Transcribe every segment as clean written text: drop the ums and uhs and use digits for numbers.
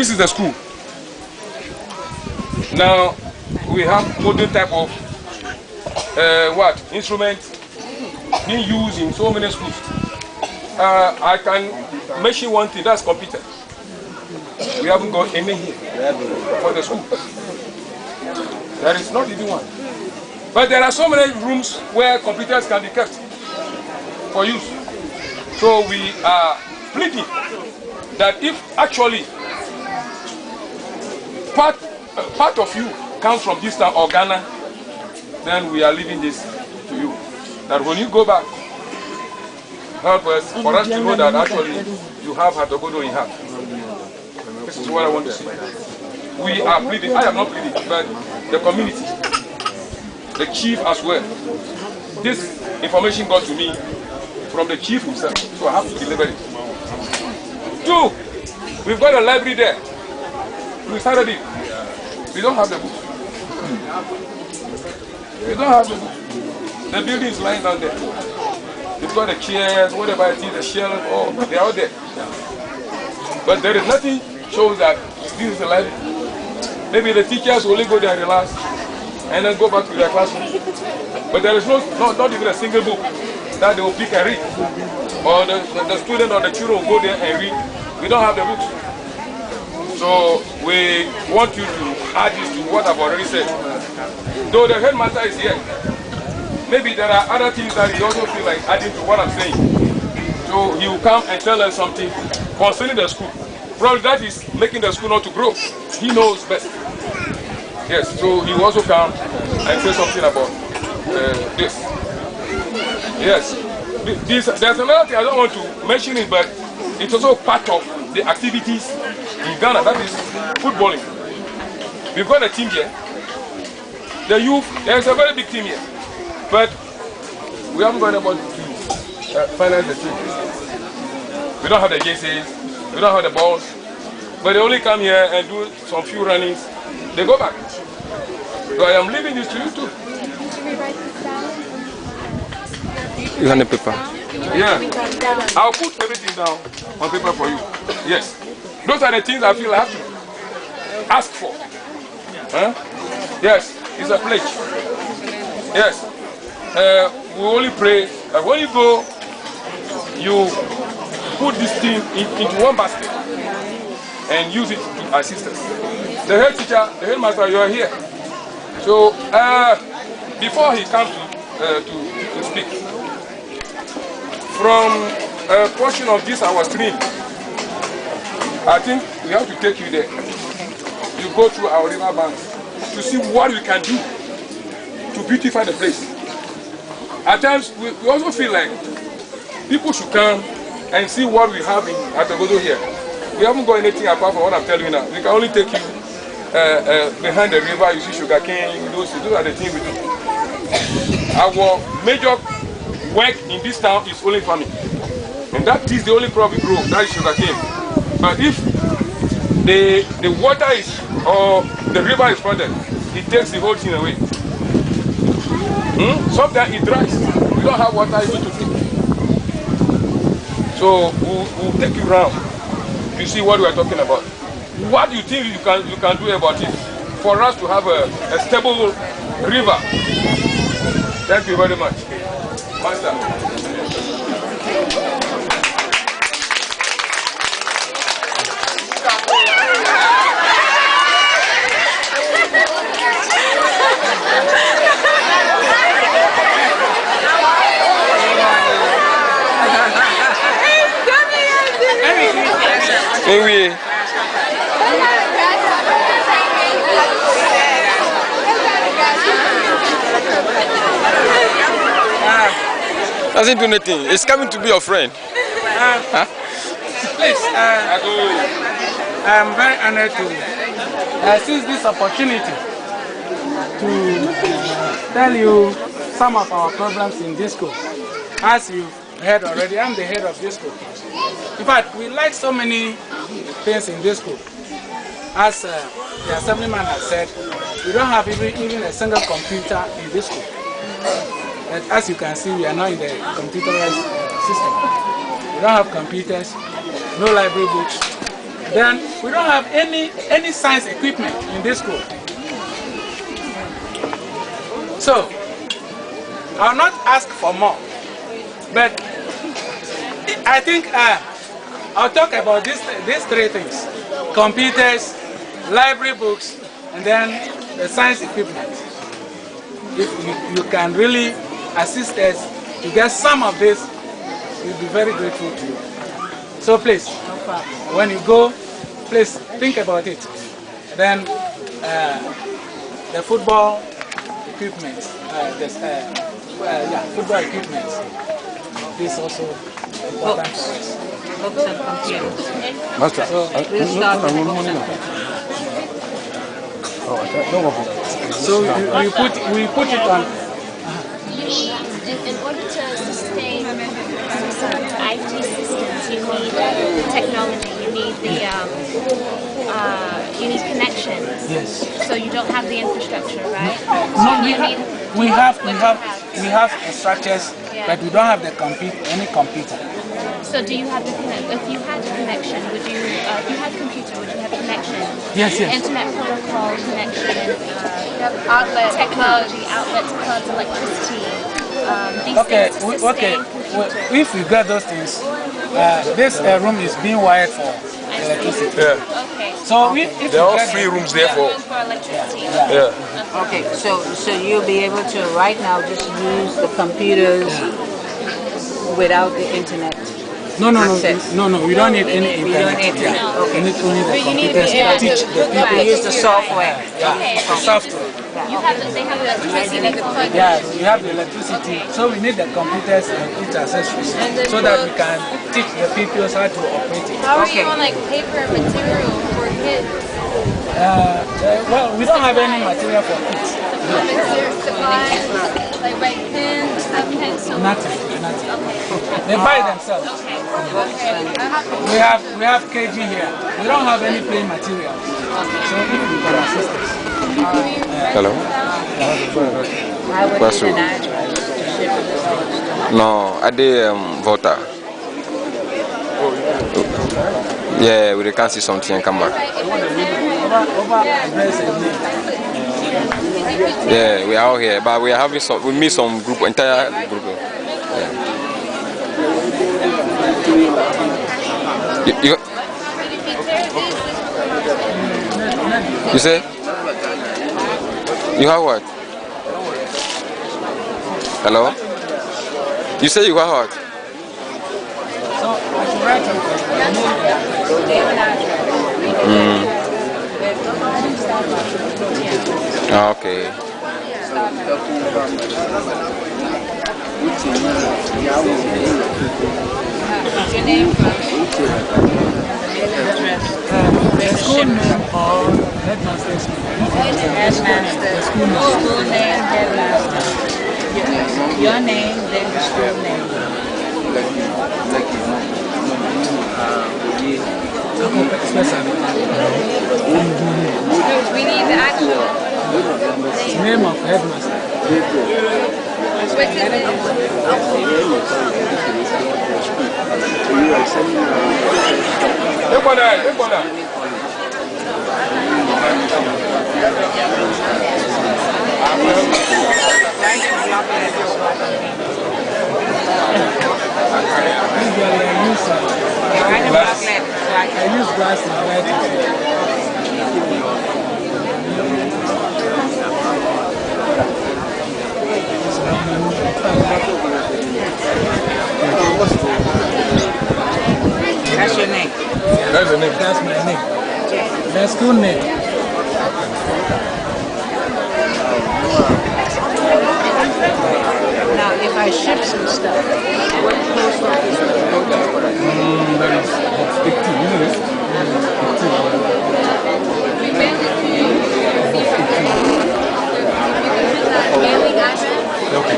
this is the school. Now we have modern type of instruments being used in so many schools. I can mention one thing, that's computer. We haven't got any here for the school. There is not even one. But there are so many rooms where computers can be kept for use. So we are pleading that if actually part of you comes from this town or Ghana, then we are leaving this to you. That when you go back, help us, for us to know that actually you have Hatogodo in heart. This is what I want to say. We are pleading, I am not pleading, but the community, the chief as well. This information got to me from the chief himself, so I have to deliver it. 2, we've got a library there. We started it. We don't have the book. We don't have the book. The building is lying down there. We've got the chairs, whatever it is, the shelves, oh, they're out there. But there is nothing shows that this is a library. Maybe the teachers only go there, relax, and then go back to their classroom. But there is not even a single book that they will pick and read. Or the student or the children will go there and read. We don't have the books. So we want you to add this to what I've already said. Though the headmaster is here, maybe there are other things that he also feel like adding to what I'm saying. So he will come and tell us something concerning the school. Probably that is making the school not to grow. He knows best. Yes, so he will also come and say something about this. Yes, there's another thing I don't want to mention it, but it's also part of the activities in Ghana, that is footballing. We've got a team here. The youth, there's a very big team here. But we haven't gone able to finance the team. We don't have the jerseys, we don't have the balls. But they only come here and do some few runnings. They go back. So I am leaving this to you too. Should we write this down? You want the paper? Yeah. I'll put everything down on paper for you. Yes. Those are the things I feel I have to ask for. Huh? Yes, it's a pledge. Yes. We only pray that when you go, you put this thing into one basket and use it to assist us. The head teacher, the headmaster, you are here. So before he comes to speak, from a portion of this our stream, I think we have to take you there. You go through our river banks to see what we can do to beautify the place. At times, we also feel like people should come and see what we have in Hatogodo here. We haven't got anything apart from what I'm telling you now. We can only take you behind the river, you see sugarcane, those are the things we do. Our major work in this town is only farming. And that is the only crop we grow, that is sugarcane. But if the water is, or the river is flooded, it takes the whole thing away. Sometimes it dries. We don't have water even to drink. So we'll take you around to see what we are talking about. What do you think you can do about it for us to have a stable river? Thank you very much. Master. Oui. Doesn't do anything. It's coming to be your friend. Please, I'm very honored to seize this opportunity to tell you some of our programs in this school. As you heard already, I'm the head of this school. In fact, we like so many things in this school. As the assemblyman has said, we don't have even a single computer in this school. But as you can see, we are now in the computerized system. We don't have computers, no library books. Then we don't have any science equipment in this school. So, I'll not ask for more, but I think I'll talk about these three things: computers, library books, and then the science equipment. If you can really assist us to get some of this, we'll be very grateful to you. So please, when you go, please think about it. Then the football equipment, football equipment is also important for us. Books and computers. Master, We'll start with So we put it on. You need, in order to sustain IT systems, you need technology. You need you need connections. Yes. So you don't have the infrastructure, right? No, we have structures, Yeah. but we don't have any computer. So do you have the if you had a connection, would you if you had a computer, would you have connection? Yes, yes. Internet protocol connection, outlet technology, outlets, plugs, electricity. These Okay, things to sustain computers. if we got those things, this room is being wired for electricity. Yeah. Okay. So if There are we all get 3 rooms there for. For electricity. Yeah. Okay, so you'll be able to right now just use the computers without the internet. No, access. no, we don't need any We don't internet. need Yeah. internet. We Okay. need only the But you need computers to to teach the You people. use the software. Okay. The software. You have they have electricity. They can plug Yeah, you have the electricity, so we need the computers and its accessories so that we can teach the people how to operate it. How are Okay. you on paper and material for kids? Well, we don't have any material for kids. Supplies, like pens, pencils. Nothing. They buy themselves. Okay. We have KG here. We don't have any plain materials. So if you can assist us. hello? I would What's need an up? address to ship it. No, I did Volta. Yeah, we can see something and come back. Over address and name. Yeah, we are out here, but we are having some. We meet some group, entire group. Yeah. You say? You have what? Hello? You say you have what? So I should write Okay. What's your name first? the school name or headmaster's name. Headmaster. School name, headmaster. Your name, then the school name. We need the actual Name of headmaster. which is Usually I use glasses to write it. That's your name. That's the name. That's my name. The school name. Now, if I ship some stuff, what post office would I go to? That is 15, isn't it? 15. mailing address. Okay.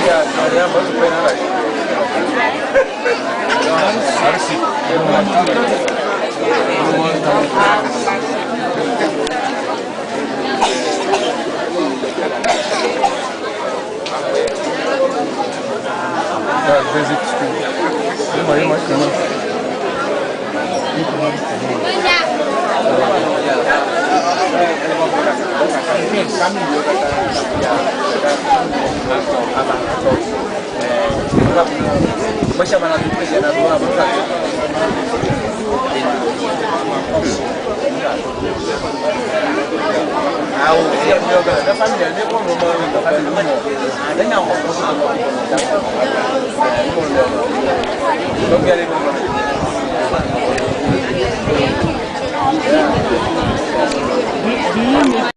Yeah, they are supposed to pay that. Basic school. Don't get it.